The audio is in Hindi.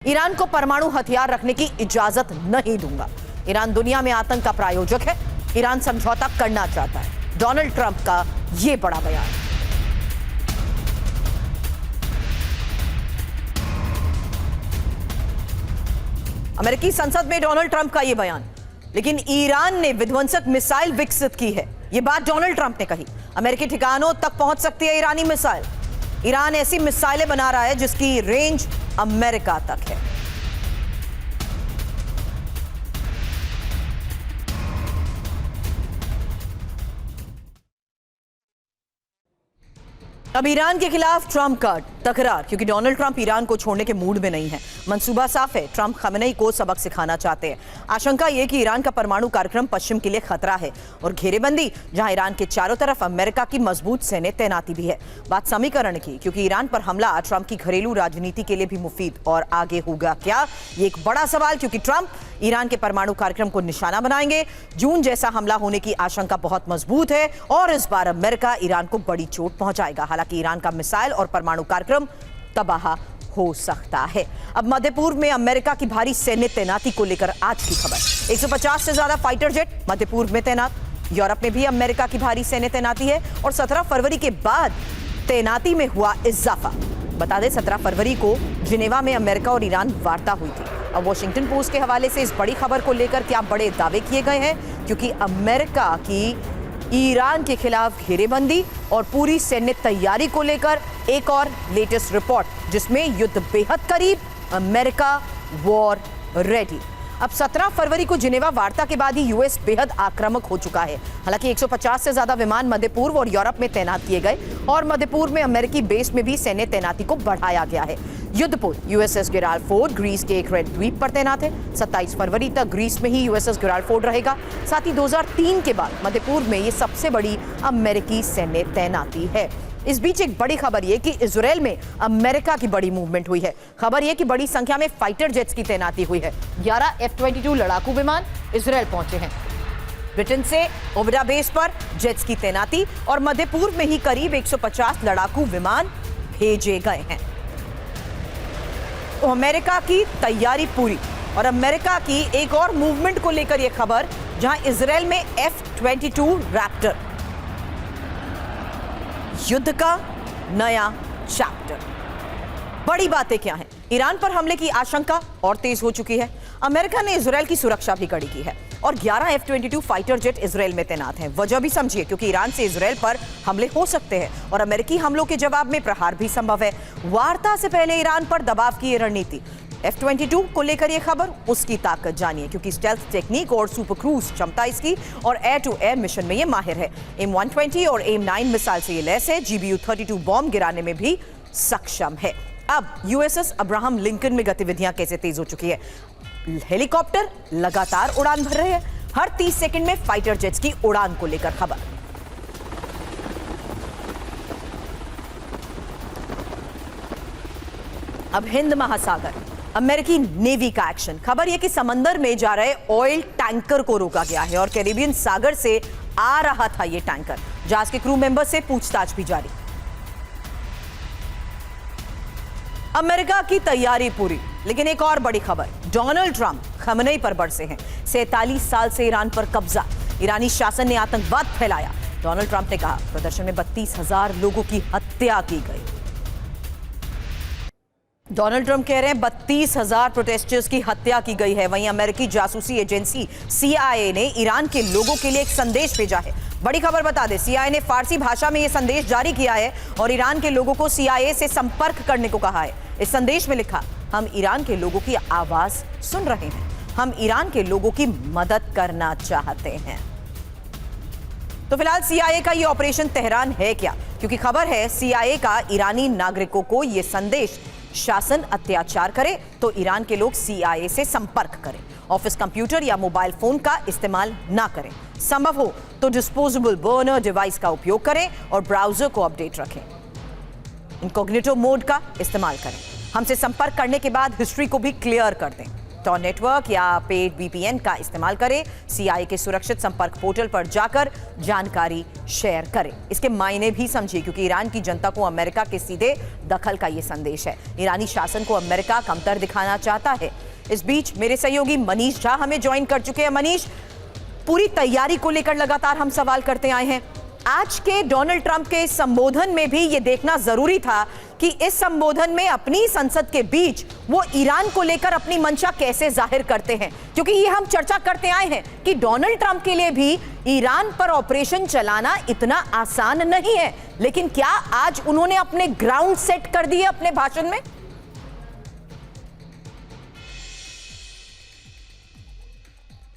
ईरान को परमाणु हथियार रखने की इजाजत नहीं दूंगा। ईरान दुनिया में आतंक का प्रायोजक है। ईरान समझौता करना चाहता है। डोनाल्ड ट्रंप का यह बड़ा बयान। अमेरिकी संसद में डोनाल्ड ट्रंप का यह बयान। लेकिन ईरान ने विध्वंसक मिसाइल विकसित की है, यह बात डोनाल्ड ट्रंप ने कही। अमेरिकी ठिकानों तक पहुंच सकती है ईरानी मिसाइल। ईरान ऐसी मिसाइलें बना रहा है जिसकी रेंज अमेरिका तक है। अब ईरान के खिलाफ ट्रंप का तकरार, क्योंकि डोनाल्ड ट्रंप ईरान को छोड़ने के मूड में नहीं है। मंसूबा साफ है, ट्रंप खमेनेई को सबक सिखाना चाहते हैं। आशंका यह कि ईरान का परमाणु कार्यक्रम पश्चिम के लिए खतरा है और घेरेबंदी, जहां ईरान के चारों तरफ अमेरिका की मजबूत सैन्य तैनाती भी है। बात समीकरण की, क्योंकि ईरान पर हमला ट्रंप की घरेलू राजनीति के लिए भी मुफीद और आगे होगा क्या, ये एक बड़ा सवाल, क्योंकि ट्रंप ईरान के परमाणु कार्यक्रम को निशाना बनाएंगे। जून जैसा हमला होने की आशंका बहुत मजबूत है और इस बार अमेरिका ईरान को बड़ी चोट पहुंचाएगा। हालांकि ईरान का मिसाइल और परमाणु कार्यक्रम तबाह हो सकता है। अब मध्य पूर्व में अमेरिका की भारी सैन्य तैनाती को लेकर आज की खबर। 150 से ज्यादा फाइटर जेट मध्य पूर्व में तैनात। यूरोप में भी अमेरिका की भारी सैन्य तैनाती है और 17 फरवरी के बाद तैनाती में हुआ इजाफा। बता दें, 17 फरवरी को जिनेवा में अमेरिका और ईरान वार्ता हुई थी। अब वॉशिंगटन पोस्ट के हवाले से इस बड़ी खबर को लेकर क्या बड़े दावे किए गए हैं, क्योंकि अमेरिका की ईरान के खिलाफ घेरेबंदी और पूरी सैन्य तैयारी को लेकर एक और लेटेस्ट रिपोर्ट, जिसमें युद्ध बेहद करीब, अमेरिका वॉर रेडी। अब 17 फरवरी को जिनेवा वार्ता के बाद ही यूएस बेहद आक्रामक हो चुका है। हालांकि 150 से ज्यादा विमान मध्य पूर्व और यूरोप में तैनात किए गए और मध्य पूर्व में अमेरिकी बेस में भी सैन्य तैनाती को बढ़ाया गया है। युद्धपोत यूएसएस गिब्राल्फोर्ड ग्रीस के एक रेड द्वीप पर तैनात है। 27 फरवरी तक ग्रीस में ही यूएसएस गिब्राल्फोर्ड रहेगा। साथ ही 2003 के बाद मध्य पूर्व में ये सबसे बड़ी अमेरिकी सैन्य तैनाती है। इस बीच एक बड़ी खबर यह कि इजराइल में अमेरिका की बड़ी मूवमेंट हुई है। खबर यह कि बड़ी संख्या में फाइटर जेट्स की तैनाती हुई है। 11 F-22 लड़ाकू विमान इजराइल पहुंचे हैं। ब्रिटेन से ओबरा बेस पर जेट्स की तैनाती और मध्य पूर्व में ही करीब 150 लड़ाकू विमान भेजे गए हैं। तो अमेरिका की तैयारी पूरी। और अमेरिका की एक और मूवमेंट को लेकर यह खबर, जहां इजराइल में F-22 रैप्टर, युद्ध का नया चैप्टर। बड़ी बातें क्या हैं? ईरान पर हमले की आशंका और तेज हो चुकी है। अमेरिका ने इजराइल की सुरक्षा भी कड़ी की है और 11 F-22 फाइटर जेट इजराइल में तैनात हैं। वजह भी समझिए, क्योंकि ईरान से इजराइल पर हमले हो सकते हैं और अमेरिकी हमलों के जवाब में प्रहार भी संभव है। वार्ता से पहले ईरान पर दबाव की रणनीति। F-22 को लेकर यह खबर, उसकी ताकत जानिए, क्योंकि स्टेल्थ टेक्निक और सुपर क्रूज क्षमता इसकी और एयर टू एयर मिशन में यह माहिर है। AIM-120 और AIM-9 मिसाइल से यह लैस है। GBU-32 बॉम्ब गिराने में भी सक्षम है। अब USS अब्राहम लिंकन में गतिविधियां कैसे तेज हो चुकी है। हेलीकॉप्टर लगातार उड़ान भर रहे हैं। हर 30 सेकंड में फाइटर जेट्स की उड़ान को लेकर खबर। अब हिंद महासागर, अमेरिकी नेवी का एक्शन। खबर यह कि समंदर में जा रहे ऑयल टैंकर को रोका गया है और कैरिबियन सागर से आ रहा था यह टैंकर। जहाज के क्रू मेंबर से पूछताछ भी जारी। अमेरिका की तैयारी पूरी। लेकिन एक और बड़ी खबर, डोनाल्ड ट्रंप खमेनेई पर बरसे हैं। 47 साल से ईरान पर कब्जा। ईरानी शासन ने आतंकवाद फैलाया। डोनाल्ड ट्रंप ने कहा, प्रदर्शन में 32,000 लोगों की हत्या की गई। डोनाल्ड ट्रंप कह रहे हैं 32,000 प्रोटेस्टर्स की हत्या की गई है। वहीं अमेरिकी जासूसी एजेंसी CIA ने ईरान के लोगों के लिए एक संदेश भेजा है। बड़ी खबर बता दें, CIA ने फारसी भाषा में यह संदेश जारी किया है और ईरान के लोगों को CIA से संपर्क करने को कहा है। इस संदेश में लिखा, हम ईरान के लोगों की आवाज सुन रहे हैं। हम ईरान के लोगों की मदद करना चाहते हैं। तो फिलहाल CIA का यह ऑपरेशन तेहरान है क्या? क्योंकि खबर है CIA का ईरानी नागरिकों को यह संदेश, शासन अत्याचार करे तो ईरान के लोग CIA से संपर्क करें। ऑफिस कंप्यूटर या मोबाइल फोन का इस्तेमाल ना करें। संभव हो तो डिस्पोजेबल बर्नर डिवाइस का उपयोग करें और ब्राउजर को अपडेट रखें। इनकॉग्निटो मोड का इस्तेमाल करें। हमसे संपर्क करने के बाद हिस्ट्री को भी क्लियर कर दें। टॉर नेटवर्क या पेड वीपीएन का इस्तेमाल करें। सीआईए के सुरक्षित संपर्क पोर्टल पर जाकर जानकारी शेयर करें। इसके मायने भी समझिए, क्योंकि ईरान की जनता को अमेरिका के सीधे दखल का यह संदेश है। ईरानी शासन को अमेरिका कमतर दिखाना चाहता है। इस बीच मेरे सहयोगी मनीष झा हमें ज्वाइन कर चुके हैं। मनीष, पूरी तैयारी को लेकर लगातार हम सवाल करते आए हैं। आज के डोनाल्ड ट्रंप के संबोधन में भी यह देखना जरूरी था कि इस संबोधन में अपनी संसद के बीच वो ईरान को लेकर अपनी मंशा कैसे जाहिर करते हैं, क्योंकि ये हम चर्चा करते आए हैं कि डोनाल्ड ट्रंप के लिए भी ईरान पर ऑपरेशन चलाना इतना आसान नहीं है। लेकिन क्या आज उन्होंने अपने ग्राउंड सेट कर दिए अपने भाषण में?